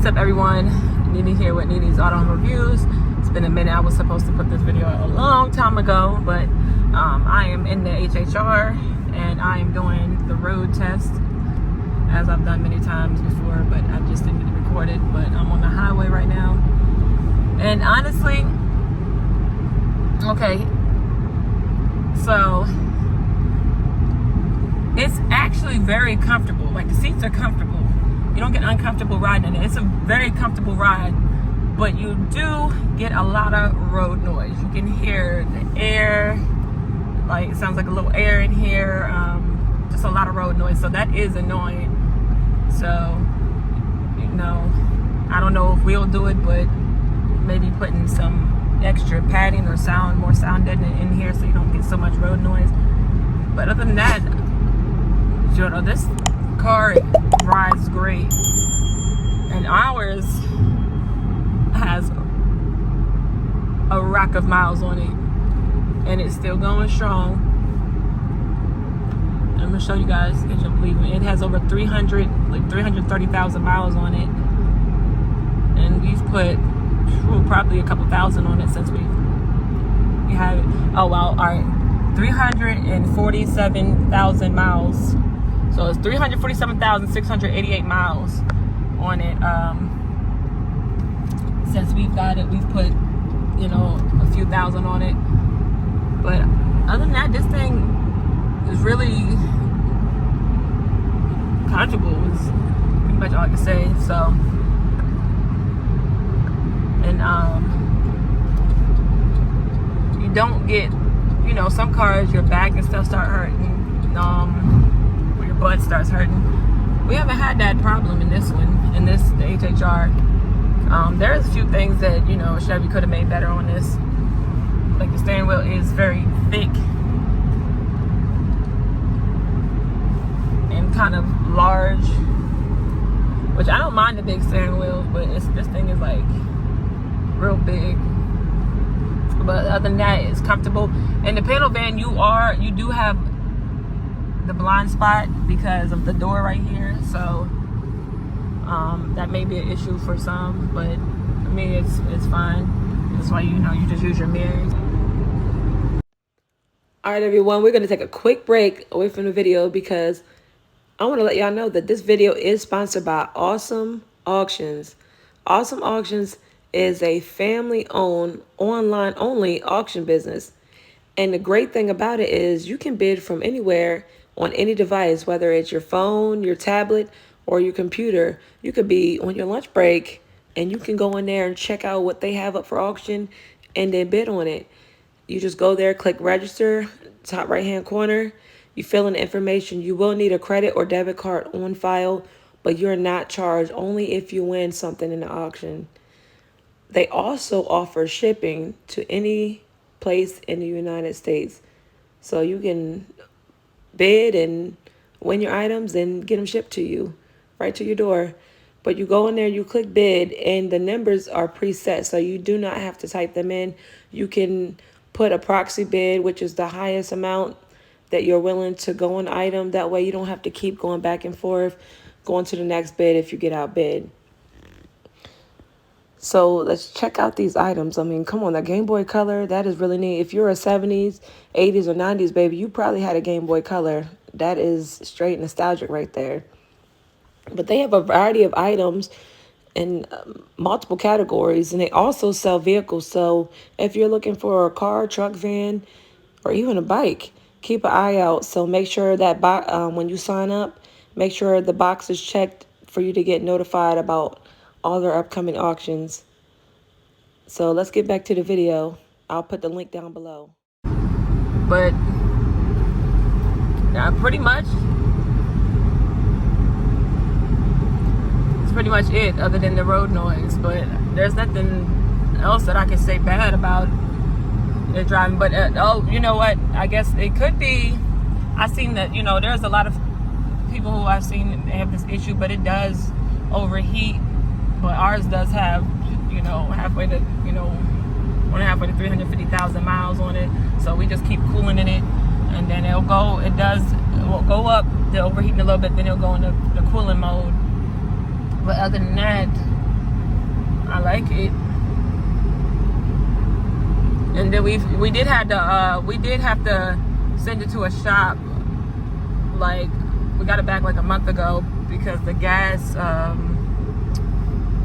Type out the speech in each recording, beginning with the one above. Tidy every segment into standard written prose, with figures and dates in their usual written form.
up, everyone? NeNe here with NeNesAuto Reviews. It's been a minute. I was supposed to put this video out a long time ago, but I am in the HHR and I am doing the road test, as I've done many times before, but I just didn't get it recorded. But I'm on the highway right now, and honestly, okay, so it's actually very comfortable. Like, the seats are comfortable. You don't get uncomfortable riding in it. It's a very comfortable ride, but you do get a lot of road noise. You can hear the air, like it sounds like a little air in here, just a lot of road noise. So that is annoying. So, you know, I don't know if we'll do it, but maybe putting some extra padding or more sound in here so you don't get so much road noise. But other than that, you know, this car rides great, and ours has a rack of miles on it, and it's still going strong. I'm gonna show you guys, if you believe me. It has over 330,000 miles on it, and we've put probably a couple thousand on it since we have it. Oh wow! All right, 347,000 miles. So it's 347,688 miles on it. Since we've got it, we've put, you know, a few thousand on it. But other than that, this thing is really comfortable. Is pretty much all I can say. So, and you don't get, you know, some cars, your back and stuff start hurting. Butt starts hurting. We haven't had that problem in this one, the HHR. There's a few things that, you know, Chevy could have made better on this. Like, the steering wheel is very thick and kind of large, which I don't mind the big steering wheel, but this thing is like real big. But other than that, it's comfortable. In the panel van, you do have the blind spot because of the door right here, so that may be an issue for some, but for me it's fine. That's why, you know, you just use your mirrors. All right, everyone, we're going to take a quick break away from the video because I want to let y'all know that this video is sponsored by Awesome Auctions. Awesome Auctions is a family-owned, online-only auction business, and the great thing about it is you can bid from anywhere on any device, whether it's your phone, your tablet, or your computer. You could be on your lunch break and you can go in there and check out what they have up for auction and then bid on it. You just go there, click register, top right hand corner. You fill in the information. You will need a credit or debit card on file, but you're not charged, only if you win something in the auction. They also offer shipping to any place in the United States. So you can bid and win your items and get them shipped to you right to your door. But you go in there, you click bid, and the numbers are preset, so you do not have to type them in. You can put a proxy bid, which is the highest amount that you're willing to go on item. That way you don't have to keep going back and forth, going to the next bid if you get outbid. So let's check out these items. I mean, come on, the Game Boy Color, that is really neat. If you're a 70s, 80s, or 90s baby, you probably had a Game Boy Color. That is straight nostalgic right there. But they have a variety of items in multiple categories, and they also sell vehicles. So if you're looking for a car, truck, van, or even a bike, keep an eye out. So make sure that when you sign up, make sure the box is checked for you to get notified about all their upcoming auctions. So let's get back to the video. I'll put the link down below. But pretty much, it's pretty much it, other than the road noise. But there's nothing else that I can say bad about it driving. But oh, you know what? I guess it could be. I've seen that, you know, there's a lot of people who I've seen have this issue, but it does overheat. But ours does have, you know, halfway to 350,000 miles on it. So we just keep cooling in it, and then it will go up, the overheating a little bit, then it'll go into the cooling mode. But other than that, I like it. And then we did have to send it to a shop. Like, we got it back like a month ago because the gas,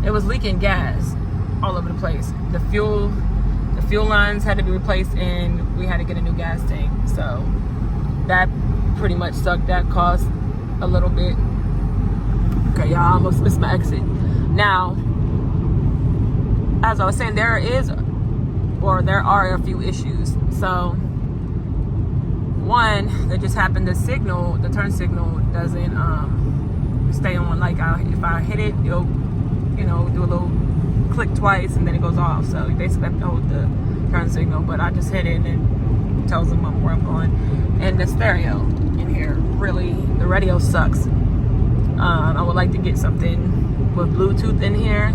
it was leaking gas all over the place. The fuel lines had to be replaced, and we had to get a new gas tank. So that pretty much sucked. That cost a little bit. Okay, y'all, I almost missed my exit. Now, as I was saying, there are a few issues. So one, that just happened, the turn signal doesn't stay on. Like, if I hit it, it'll, you know, do a little click twice and then it goes off. So you basically have to hold the turn signal, but I just hit it and it tells them where I'm going. And the stereo in here, really, the radio sucks. I would like to get something with Bluetooth in here.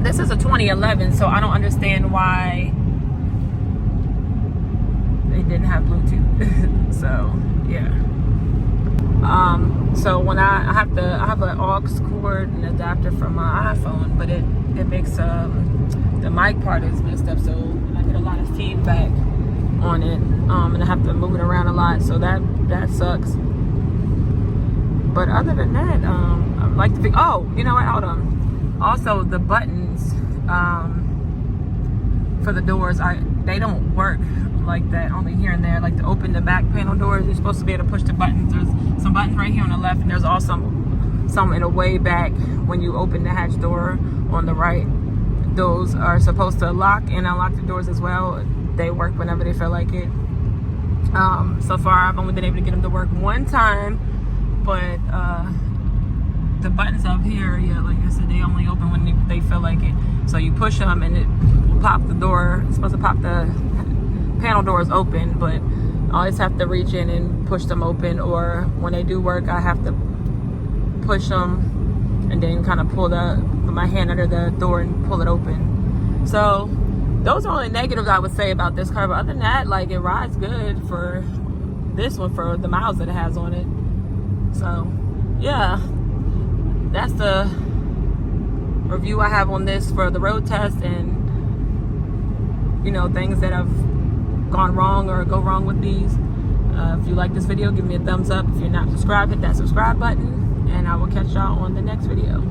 This is a 2011, so I don't understand why they didn't have Bluetooth. So yeah. So when I have an aux cord and adapter from my iPhone, but it makes the mic part is messed up, so I get a lot of feedback on it, and I have to move it around a lot, so that sucks. But other than that, I like to think, oh, you know what, hold on. Also, the buttons for the doors, they don't work like that, only here and there. Like, to open the back panel doors, you're supposed to be able to push the buttons. There's some buttons right here on the left, and there's also some in the way back when you open the hatch door on the right. Those are supposed to lock and unlock the doors as well. They work whenever they feel like it. So far, I've only been able to get them to work one time, but the buttons up here, yeah, like I said, they only open when they feel like it. So you push them and it will pop the door. It's supposed to pop the panel doors open, but I always have to reach in and push them open, or when they do work, I have to push them and then kind of put my hand under the door and pull it open. So those are only negatives I would say about this car, but other than that, like, it rides good for this one, for the miles that it has on it. So yeah, that's the review I have on this for the road test, and, you know, things that have gone wrong or go wrong with these. If you like this video, give me a thumbs up. If you're not subscribed, hit that subscribe button, and I will catch y'all on the next video.